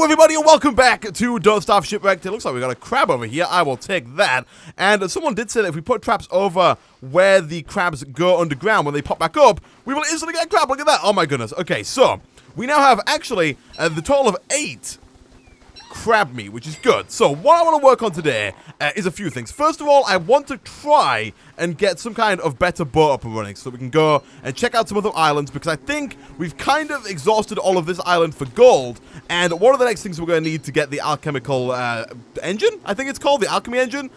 Hello everybody and welcome back to Starve Shipwrecked. It looks like we got a crab over here. I will take that. And someone did say that if we put traps over where the crabs go underground, when they pop back up, we will instantly get a crab. Look at that. Oh my goodness. Okay, so we now have actually the total of 8 crab meat, which is good. So what I want to work on today is a few things. First of all, I want to try and get some kind of better boat up and running so we can go and check out some other islands, because I think we've kind of exhausted all of this island for gold, and one of the next things we're going to need to get the alchemical engine, I think it's called, the alchemy engine,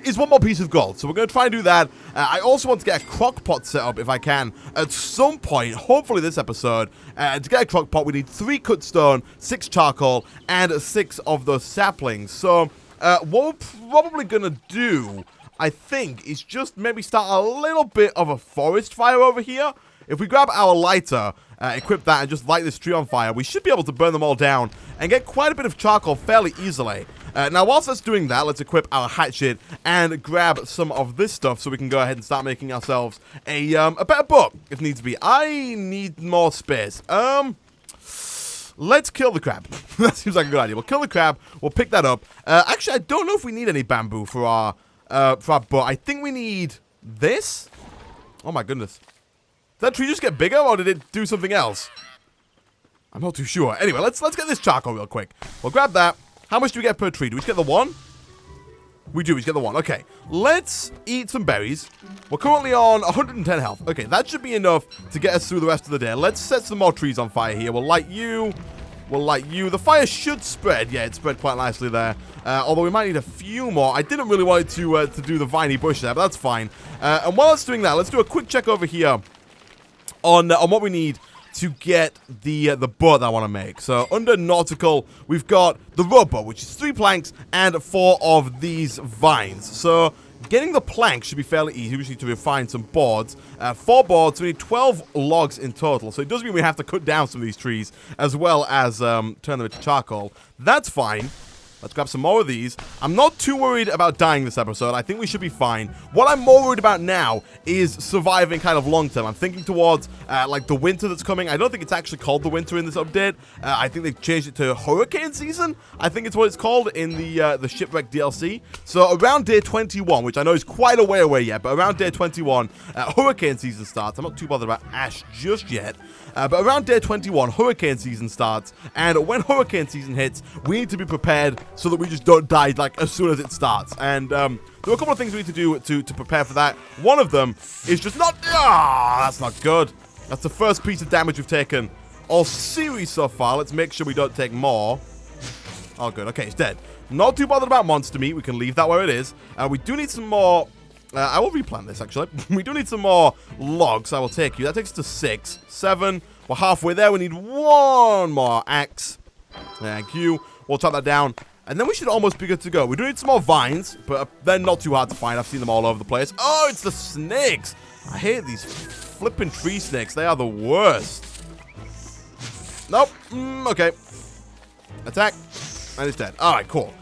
is one more piece of gold. So we're going to try and do that. I also want to get a crock pot set up if I can at some point, hopefully this episode. To get a crock pot, we need 3 cut stone, 6 charcoal, and 6 of those saplings. So what we're probably going to do, I think, is just maybe start a little bit of a forest fire over here. If we grab our lighter, equip that, and just light this tree on fire, we should be able to burn them all down and get quite a bit of charcoal fairly easily. Now, whilst that's doing that, let's equip our hatchet and grab some of this stuff so we can go ahead and start making ourselves a better boat, if needs be. I need more space. Let's kill the crab. That seems like a good idea. We'll kill the crab. We'll pick that up. Actually, I don't know if we need any bamboo for our boat. I think we need this. Oh my goodness. Did that tree just get bigger, or did it do something else? I'm not too sure. Anyway, let's get this charcoal real quick. We'll grab that. How much do we get per tree? Do we just get the 1? We do. We just get the 1. Okay. Let's eat some berries. We're currently on 110 health. Okay, that should be enough to get us through the rest of the day. Let's set some more trees on fire here. We'll light you. We'll light you. The fire should spread. Yeah, it spread quite nicely there. Although we might need a few more. I didn't really want it to do the viney bush there, but that's fine. And while it's doing that, let's do a quick check over here on what we need to get the boat that I want to make. So under nautical, we've got the rowboat, which is 3 planks and 4 of these vines. So getting the planks should be fairly easy. We just need to refine some boards. 4 boards, so we need 12 logs in total. So it does mean we have to cut down some of these trees, as well as turn them into charcoal. That's fine. Let's grab some more of these. I'm not too worried about dying this episode. I think we should be fine. What I'm more worried about now is surviving kind of long term. I'm thinking towards like the winter that's coming. I don't think it's actually called the winter in this update. I think they've changed it to hurricane season. I think it's what it's called in the Shipwreck DLC. So around day 21, which I know is quite a way away yet, but around day 21, hurricane season starts. I'm not too bothered about Ash just yet. But around day 21, hurricane season starts, and when hurricane season hits, we need to be prepared so that we just don't die like as soon as it starts. And there are a couple of things we need to do to prepare for that. One of them is just not... Ah, that's not good. That's the first piece of damage we've taken all series so far. Let's make sure we don't take more. Oh, good. Okay, it's dead. Not too bothered about monster meat. We can leave that where it is. We do need some more... I will replant this, actually. We do need some more logs. I will take you. That takes us to 6. 7. We're halfway there. We need 1 more axe. Thank you. We'll chop that down. And then we should almost be good to go. We do need some more vines, but they're not too hard to find. I've seen them all over the place. Oh, it's the snakes. I hate these flipping tree snakes. They are the worst. Nope. Okay. Attack. And it's dead. All right, cool.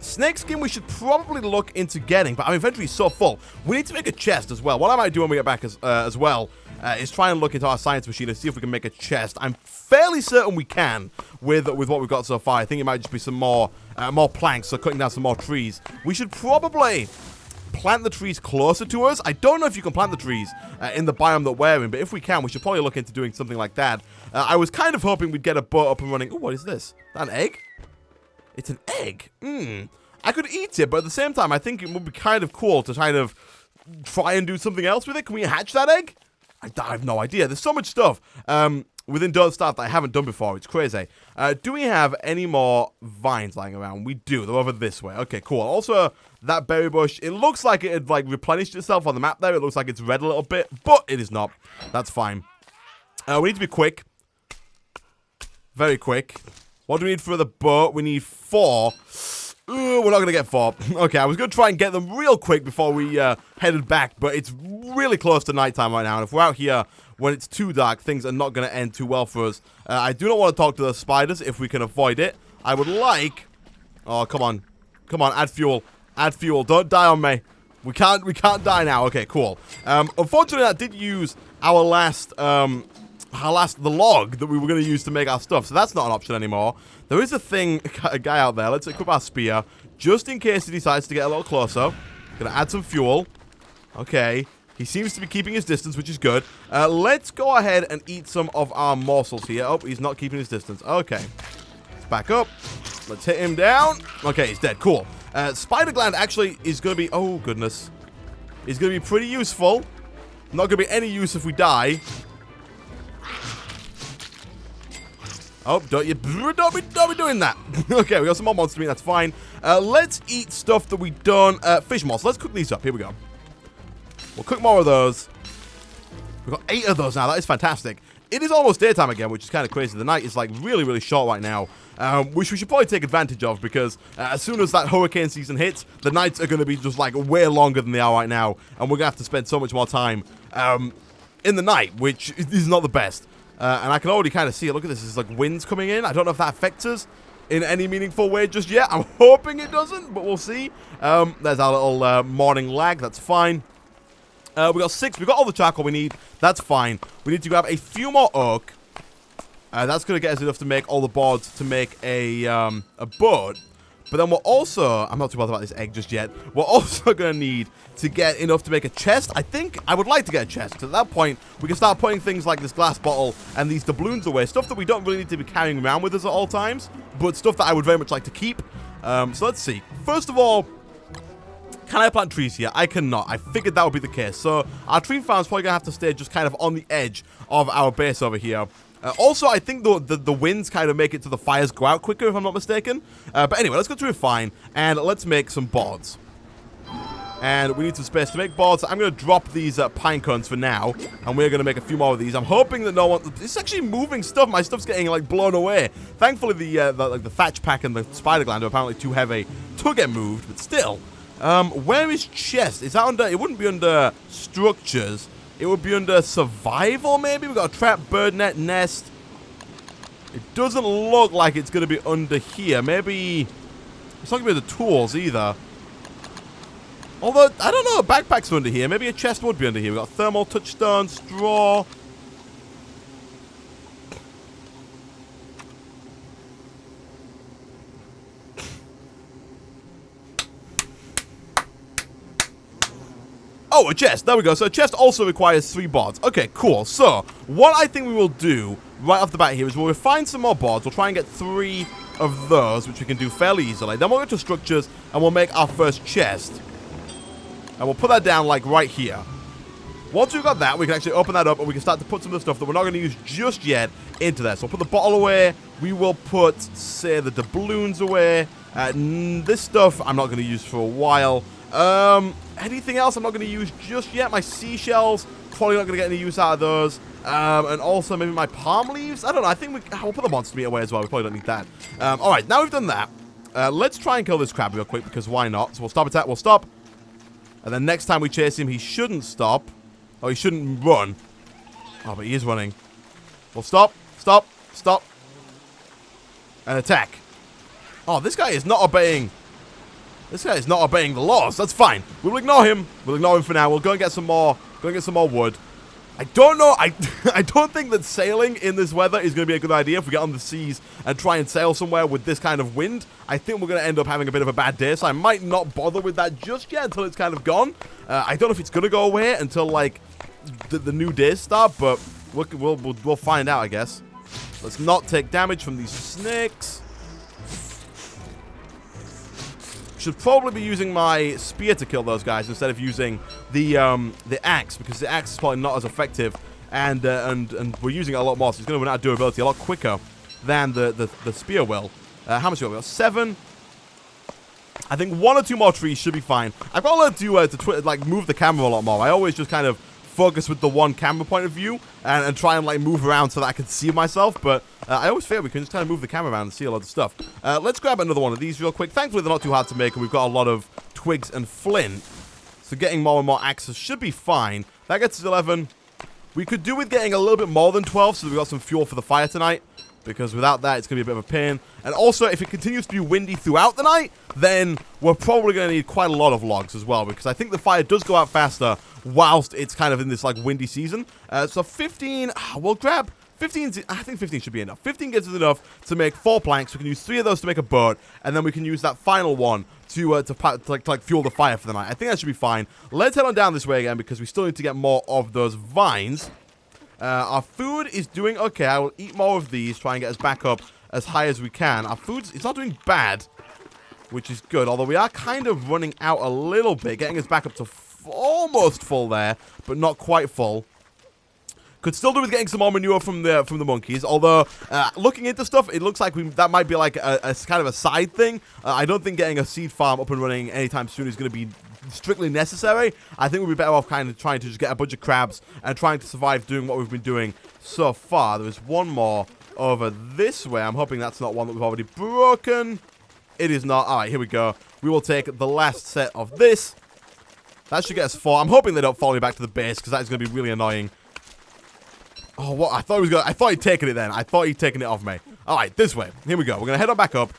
Snake skin we should probably look into getting, but our inventory is so full. We need to make a chest as well. What I might do when we get back as well is try and look into our science machine and see if we can make a chest. I'm fairly certain we can with what we've got so far. I think it might just be some more planks, so cutting down some more trees. We should probably plant the trees closer to us. I don't know if you can plant the trees in the biome that we're in, but if we can, we should probably look into doing something like that. I was kind of hoping we'd get a boat up and running. Oh, what is this? Is that an egg? It's an egg. I could eat it, but at the same time, I think it would be kind of cool to kind of try and do something else with it. Can we hatch that egg? I have no idea. There's so much stuff within Don't Starve that I haven't done before. It's crazy. Do we have any more vines lying around? We do. They're over this way. Okay, cool. Also, that berry bush, it looks like it had like replenished itself on the map there. It looks like it's red a little bit, but it is not. That's fine. We need to be quick. Very quick. What do we need for the boat? We need 4. Ooh, we're not going to get 4. Okay, I was going to try and get them real quick before we headed back, but it's really close to nighttime right now. And if we're out here when it's too dark, things are not going to end too well for us. I do not want to talk to the spiders if we can avoid it. I would like... Oh, come on. Come on, add fuel. Add fuel. Don't die on me. We can't die now. Okay, cool. Unfortunately, that did use our last... the log that we were going to use to make our stuff. So that's not an option anymore. There is a guy out there. Let's equip our spear, just in case he decides to get a little closer. Gonna add some fuel. Okay. He seems to be keeping his distance, which is good. Let's go ahead and eat some of our morsels here. Oh, he's not keeping his distance. Okay. Let's back up. Let's hit him down. Okay, he's dead. Cool. Spider gland actually is going to be... Oh, goodness. Is going to be pretty useful. Not going to be any use if we die. Oh, don't be doing that. Okay, we got some more monster meat. That's fine. Let's eat stuff that we don't... fish morsels. Let's cook these up. Here we go. We'll cook more of those. We've got 8 of those now. That is fantastic. It is almost daytime again, which is kind of crazy. The night is like really, really short right now, which we should probably take advantage of because as soon as that hurricane season hits, the nights are going to be just like way longer than they are right now, and we're going to have to spend so much more time in the night, which is not the best. And I can already kind of see it. Look at this. There's like winds coming in. I don't know if that affects us in any meaningful way just yet. I'm hoping it doesn't, but we'll see. There's our little morning lag. That's fine. We got 6. We got all the charcoal we need. That's fine. We need to grab a few more oak. That's going to get us enough to make all the boards to make a boat. But then we're also... I'm not too bothered about this egg just yet. We're also going to need to get enough to make a chest. I think I would like to get a chest. Because at that point, we can start putting things like this glass bottle and these doubloons away. Stuff that we don't really need to be carrying around with us at all times. But stuff that I would very much like to keep. So let's see. First of all... Can I plant trees here? I cannot. I figured that would be the case. So our tree farm's probably going to have to stay just kind of on the edge of our base over here. Also, I think the winds kind of make it to the fires go out quicker, if I'm not mistaken. But anyway, let's go to refine, and let's make some boards. And we need some space to make boards. So I'm going to drop these pine cones for now, and we're going to make a few more of these. I'm hoping that no one... It's actually moving stuff. My stuff's getting, like, blown away. Thankfully, the thatch pack and the spider gland are apparently too heavy to get moved, but still... where is chest? Is that under... It wouldn't be under structures. It would be under survival, maybe? We've got a trap, bird net, nest. It doesn't look like it's going to be under here. Maybe... It's not going to be the tools, either. Although, I don't know. Backpacks are under here. Maybe a chest would be under here. We've got thermal, touchstone, straw... Oh, a chest. There we go. So a chest also requires 3 boards. Okay, cool. So, what I think we will do right off the bat here is we'll refine some more boards. We'll try and get 3 of those, which we can do fairly easily. Then we'll go to structures, and we'll make our first chest. And we'll put that down, like, right here. Once we've got that, we can actually open that up, and we can start to put some of the stuff that we're not going to use just yet into there. So we'll put the bottle away. We will put, say, the doubloons away. This stuff I'm not going to use for a while. Anything else I'm not going to use just yet? My seashells, probably not going to get any use out of those. And also maybe my palm leaves. I don't know. I think we'll put the monster meat away as well. We probably don't need that. All right, now we've done that. Let's try and kill this crab real quick because why not? So we'll stop attack. We'll stop. And then next time we chase him, he shouldn't stop. Oh, he shouldn't run. Oh, but he is running. We'll stop. Stop. Stop. And attack. Oh, this guy is not obeying... This guy is not obeying the laws. That's fine. We'll ignore him. We'll ignore him for now. We'll go and get some more. Go and get some more wood. I don't know. I don't think that sailing in this weather is going to be a good idea if we get on the seas and try and sail somewhere with this kind of wind. I think we're going to end up having a bit of a bad day, so I might not bother with that just yet until it's kind of gone. I don't know if it's going to go away until, like, the new days start, but we'll find out, I guess. Let's not take damage from these snakes. Should probably be using my spear to kill those guys instead of using the axe, because the axe is probably not as effective, and we're using it a lot more, so it's going to run out of durability a lot quicker than the spear will. How much do we got? 7. I think 1 or 2 more trees should be fine. I've got to learn to like move the camera a lot more. I always just kind of focus with the one camera point of view and try and like move around so that I can see myself, but I always feel we can just kind of move the camera around and see a lot of stuff. Let's grab another one of these real quick. Thankfully, they're not too hard to make, and we've got a lot of twigs and flint, so getting more and more axes should be fine. That gets us 11. We could do with getting a little bit more than 12, so we've got some fuel for the fire tonight, because without that, it's going to be a bit of a pain. And also, if it continues to be windy throughout the night, then we're probably going to need quite a lot of logs as well, because I think the fire does go out faster whilst it's kind of in this, like, windy season. So 15, we'll grab I think 15 should be enough. 15 gives us enough to make 4 planks. We can use 3 of those to make a boat, and then we can use that final one to fuel the fire for the night. I think that should be fine. Let's head on down this way again because we still need to get more of those vines. Our food is doing okay. I will eat more of these, try and get us back up as high as we can. Our food's it's not doing bad, which is good. Although we are kind of running out a little bit, getting us back up to almost full there, but not quite full. Could still do with getting some more manure from the monkeys. Although, looking into stuff, it looks like that might be like a kind of a side thing. I don't think getting a seed farm up and running anytime soon is going to be strictly necessary. I think we'd be better off kind of trying to just get a bunch of crabs and trying to survive doing what we've been doing so far. There is one more over this way. I'm hoping that's not one that we've already broken. It is not. All right, here we go. We will take the last set of this. That should get us 4. I'm hoping they don't follow me back to the base because that is going to be really annoying. Oh, what? I thought he'd taken it then. I thought he'd taken it off me. All right, this way. Here we go. We're going to head on back up.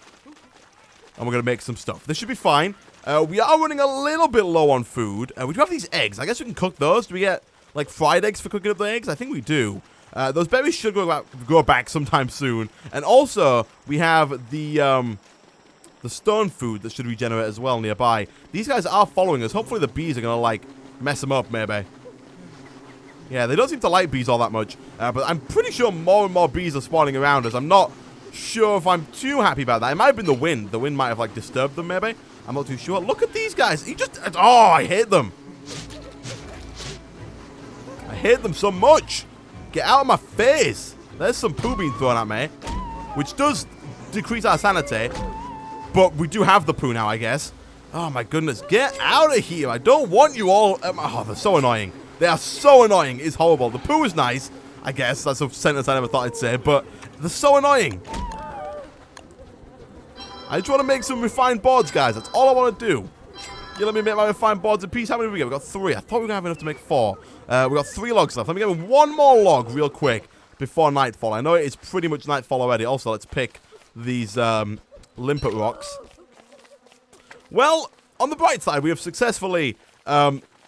And we're going to make some stuff. This should be fine. We are running a little bit low on food. We do have these eggs. I guess we can cook those. Do we get, like, fried eggs for cooking up the eggs? I think we do. Those berries should go back sometime soon. And also, we have the stone food that should regenerate as well nearby. These guys are following us. Hopefully the bees are going to, like, mess them up, maybe. Yeah, they don't seem to like bees all that much. But I'm pretty sure more and more bees are spawning around us. I'm not sure if I'm too happy about that. It might have been the wind. The wind might have, like, disturbed them, maybe. I'm not too sure. Look at these guys. Oh, I hate them. I hate them so much. Get out of my face. There's some poo being thrown at me, which does decrease our sanity. But we do have the poo now, I guess. Oh, my goodness. Get out of here. I don't want you all. Oh, they're so annoying. They are so annoying. It's horrible. The poo is nice, I guess. That's a sentence I never thought I'd say. But they're so annoying. I just want to make some refined boards, guys. That's all I want to do. You let me make my refined boards in peace. How many did we get? We got 3. I thought we were going to have enough to make 4. We got 3 logs left. Let me get one more log real quick before nightfall. I know it's pretty much nightfall already. Also, let's pick these limpet rocks. Well, on the bright side, we have successfully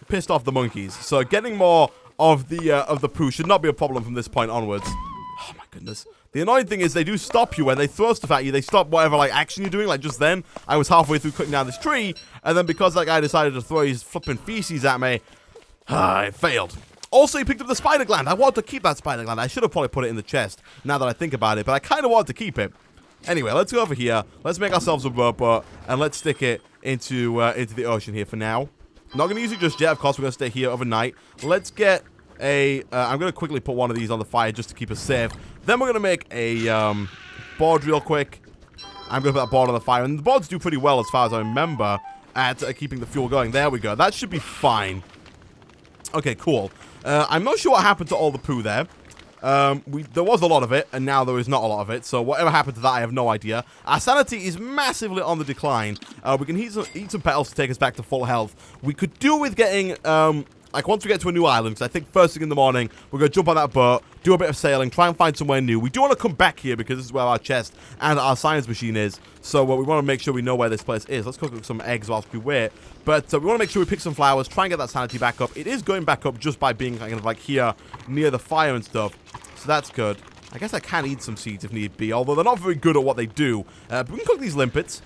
pissed off the monkeys. So getting more of the poo should not be a problem from this point onwards. Oh, my goodness. The annoying thing is they do stop you when they throw stuff at you. They stop whatever, like, action you're doing. Like, just then, I was halfway through cutting down this tree, and then because that guy decided to throw his flipping feces at me, it failed. Also, he picked up the spider gland. I wanted to keep that spider gland. I should have probably put it in the chest, now that I think about it, but I kind of wanted to keep it. Anyway, let's go over here. Let's make ourselves a rowboat, and let's stick it into the ocean here for now. Not going to use it just yet. Of course, we're going to stay here overnight. Let's get a... I'm going to quickly put one of these on the fire just to keep us safe. Then we're going to make a board real quick. I'm going to put that board on the fire. And the boards do pretty well as far as I remember at keeping the fuel going. There we go. That should be fine. Okay, cool. I'm not sure what happened to all the poo there. There was a lot of it, and now there is not a lot of it. So whatever happened to that, I have no idea. Our sanity is massively on the decline. We can eat some petals to take us back to full health. We could do with getting... like, once we get to a new island, because I think first thing in the morning, we're going to jump on that boat, do a bit of sailing, try and find somewhere new. We do want to come back here, because this is where our chest and our science machine is. So we want to make sure we know where this place is. Let's cook some eggs whilst we wait. But we want to make sure we pick some flowers, try and get that sanity back up. It is going back up just by being kind of like here, near the fire and stuff. So that's good. I guess I can eat some seeds if need be, although they're not very good at what they do. But we can cook these limpets.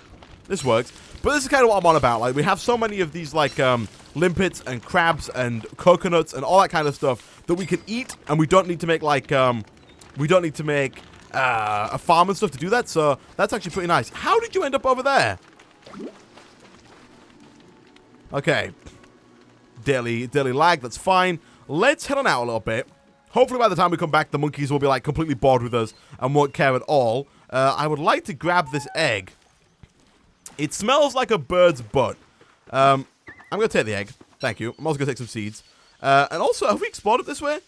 This works. But this is kind of what I'm on about. Like, we have so many of these, like, limpets and crabs and coconuts and all that kind of stuff that we can eat, and we don't need to make, like, we don't need to make a farm and stuff to do that, so that's actually pretty nice. How did you end up over there? Okay. Daily lag, that's fine. Let's head on out a little bit. Hopefully by the time we come back, the monkeys will be, like, completely bored with us and won't care at all. I would like to grab this egg. It smells like a bird's butt. I'm going to take the egg. Thank you. I'm also going to take some seeds. And also, have we explored it this way?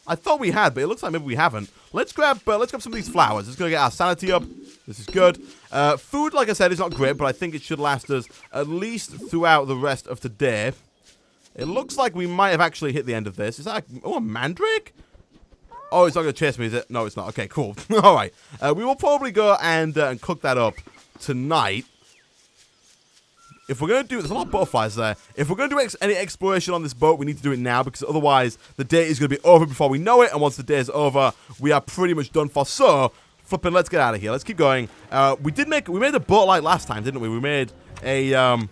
I thought we had, but it looks like maybe we haven't. Let's grab some of these flowers. It's going to get our sanity up. This is good. Food, like I said, is not great, but I think it should last us at least throughout the rest of today. It looks like we might have actually hit the end of this. Is that a mandrake? Oh, it's not going to chase me, is it? No, it's not. Okay, cool. All right. We will probably go and cook that up tonight. if we're going to do... There's a lot of butterflies there. If we're going to do any exploration on this boat, we need to do it now, because otherwise the day is going to be over before we know it, and once the day is over, we are pretty much done for. So, flipping, let's get out of here. Let's keep going. We made a boat light last time, didn't we? We made a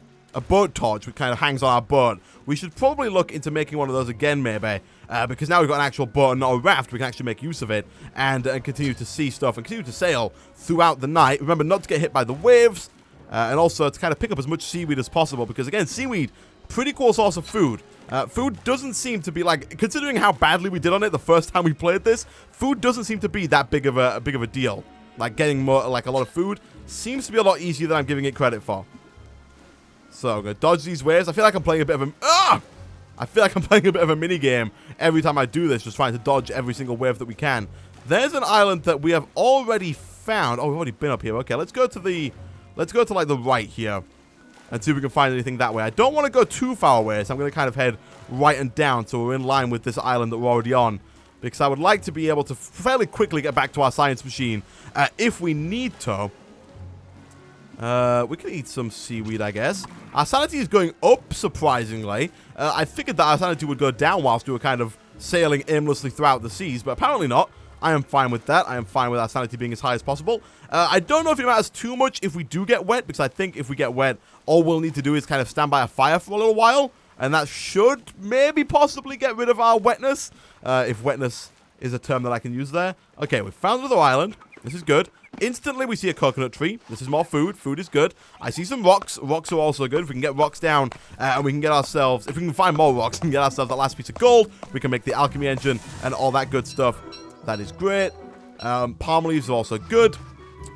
boat torch, which kind of hangs on our boat. We should probably look into making one of those again, maybe, because now we've got an actual boat and not a raft. We can actually make use of it and continue to see stuff and continue to sail throughout the night. Remember not to get hit by the waves, and also to kind of pick up as much seaweed as possible, because again, seaweed, pretty cool source of food. Food doesn't seem to be, like, considering how badly we did on it the first time we played this, food doesn't seem to be that big of a deal. Like, getting more, like, a lot of food seems to be a lot easier than I'm giving it credit for. So, I'm going to dodge these waves. I feel like I'm playing a bit of a mini game every time I do this, just trying to dodge every single wave that we can. There's an island that we have already found. Oh, we've already been up here. Okay, let's go to like the right here and see if we can find anything that way. I don't want to go too far away, so I'm going to kind of head right and down so we're in line with this island that we're already on, because I would like to be able to fairly quickly get back to our science machine if we need to. We can eat some seaweed, I guess. Our sanity is going up, surprisingly. I figured that our sanity would go down whilst we were kind of sailing aimlessly throughout the seas, but apparently not. I am fine with that. I am fine with our sanity being as high as possible. I don't know if it matters too much if we do get wet, because I think if we get wet, all we'll need to do is kind of stand by a fire for a little while, and that should maybe possibly get rid of our wetness, if wetness is a term that I can use there. Okay, we found another island. This is good. Instantly, we see a coconut tree. This is more food. Food is good. I see some rocks. Rocks are also good. If we can get rocks down, and we can get ourselves... If we can find more rocks and get ourselves that last piece of gold, we can make the alchemy engine and all that good stuff. That is great. Palm leaves are also good.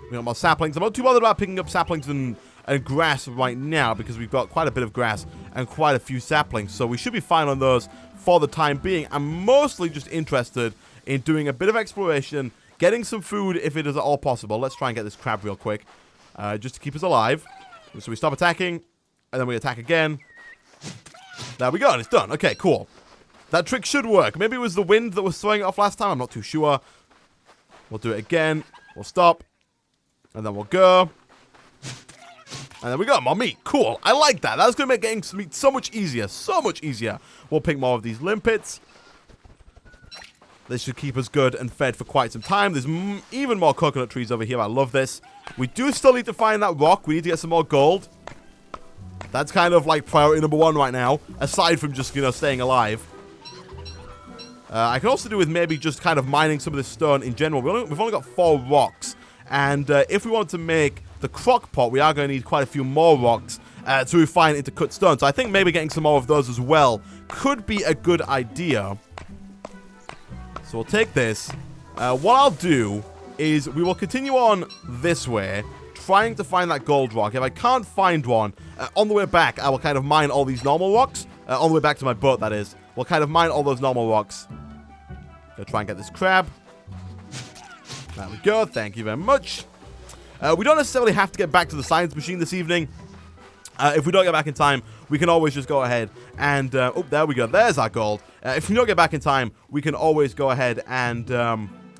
We got more saplings. I'm not too bothered about picking up saplings and grass right now, because we've got quite a bit of grass and quite a few saplings. So we should be fine on those for the time being. I'm mostly just interested in doing a bit of exploration, getting some food if it is at all possible. Let's try and get this crab real quick, just to keep us alive. So we stop attacking, and then we attack again. There we go, and it's done. Okay, cool. That trick should work. Maybe it was the wind that was throwing it off last time. I'm not too sure. We'll do it again. We'll stop, and then we'll go. And then we got more meat. Cool. I like that. That's going to make getting some meat so much easier. So much easier. We'll pick more of these limpets. This should keep us good and fed for quite some time. There's even more coconut trees over here. I love this. We do still need to find that rock. We need to get some more gold. That's kind of like priority number one right now, aside from just, you know, staying alive. I can also do with maybe just kind of mining some of this stone in general. We've only got 4 rocks. And if we want to make the crock pot, we are going to need quite a few more rocks to refine into cut stone. So I think maybe getting some more of those as well could be a good idea. So we'll take this. What I'll do is we will continue on this way, trying to find that gold rock. If I can't find one, on the way back, I will kind of mine all these normal rocks. On the way back to my boat, that is. We'll kind of mine all those normal rocks. Gonna try and get this crab. There we go. Thank you very much. We don't necessarily have to get back to the science machine this evening. If we don't get back in time, we can always just go ahead and... oh, there we go. There's our gold. If we don't get back in time, we can always go ahead and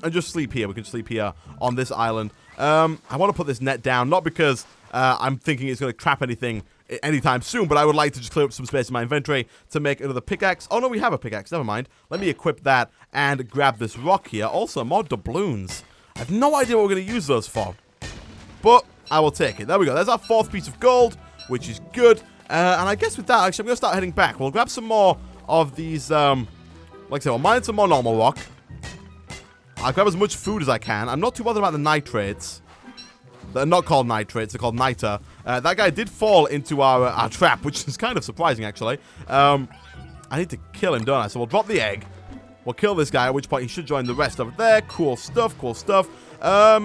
just sleep here. We can sleep here on this island. I want to put this net down, not because I'm thinking it's going to crap anything anytime soon, but I would like to just clear up some space in my inventory to make another pickaxe. Oh, no, we have a pickaxe. Never mind. Let me equip that and grab this rock here. Also, more doubloons. I have no idea what we're going to use those for, but I will take it. There we go. There's our 4th piece of gold, which is good. And I guess with that, actually, I'm going to start heading back. We'll grab some more of these, like I said, we'll mine some more normal rock. I'll grab as much food as I can. I'm not too bothered about the nitrates. They're not called nitrates, they're called niter. That guy did fall into our trap, which is kind of surprising, actually. I need to kill him, don't I? So we'll drop the egg. We'll kill this guy, at which point he should join the rest over there. Cool stuff, cool stuff.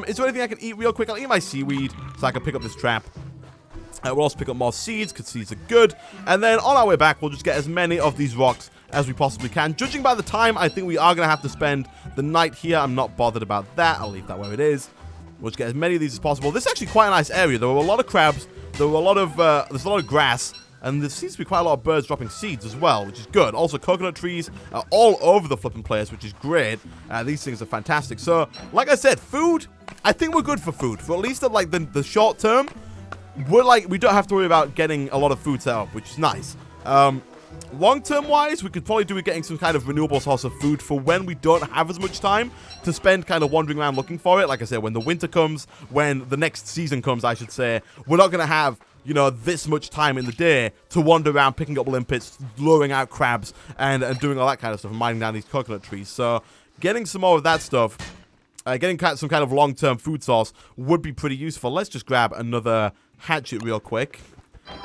Is there anything I can eat real quick? I'll eat my seaweed so I can pick up this trap. We'll also pick up more seeds, because seeds are good. And then on our way back, we'll just get as many of these rocks as we possibly can. Judging by the time, I think we are going to have to spend the night here. I'm not bothered about that. I'll leave that where it is. We'll just get as many of these as possible. This is actually quite a nice area. There were a lot of crabs. There were a lot of, there's a lot of grass. And there seems to be quite a lot of birds dropping seeds as well, which is good. Also, coconut trees are all over the flipping place, which is great. These things are fantastic. So, like I said, food, I think we're good for food. For at least, like, the short term. we don't have to worry about getting a lot of food set up, which is nice. Long-term wise, we could probably do with getting some kind of renewable source of food for when we don't have as much time to spend kind of wandering around looking for it. Like I said, when the winter comes, when the next season comes, I should say, we're not going to have, you know, this much time in the day to wander around picking up limpets, luring out crabs, and doing all that kind of stuff, and mining down these coconut trees. So getting some more of that stuff, getting some kind of long-term food source would be pretty useful. Let's just grab another hatchet real quick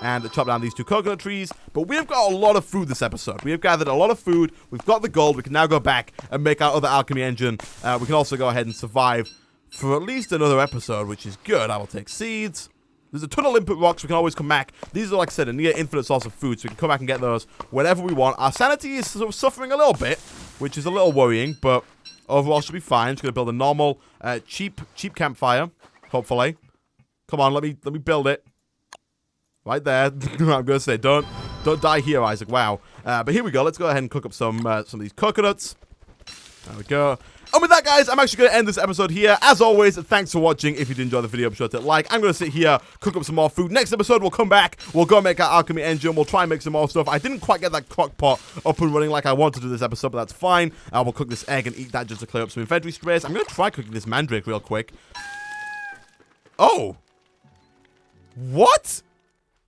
and chop down these 2 coconut trees. But we have got a lot of food this episode. We have gathered a lot of food. We've got the gold. We can now go back and make our other alchemy engine. We can also go ahead and survive for at least another episode, which is good. I will take seeds. There's a ton of limpet rocks. We can always come back. These are, like I said, a near infinite source of food, so we can come back and get those whenever we want. Our sanity is sort of suffering a little bit, which is a little worrying, but overall should be fine. Just going to build a normal, cheap campfire, hopefully. Come on, let me build it. Right there. I'm going to say, don't die here, Isaac. Wow. But here we go. Let's go ahead and cook up some of these coconuts. There we go. And with that, guys, I'm actually going to end this episode here. As always, thanks for watching. If you did enjoy the video, be sure to like. I'm going to sit here, cook up some more food. Next episode, we'll come back. We'll go make our alchemy engine. We'll try and make some more stuff. I didn't quite get that crock pot up and running like I wanted to this episode, but that's fine. We'll cook this egg and eat that just to clear up some inventory space. I'm going to try cooking this mandrake real quick. Oh. What?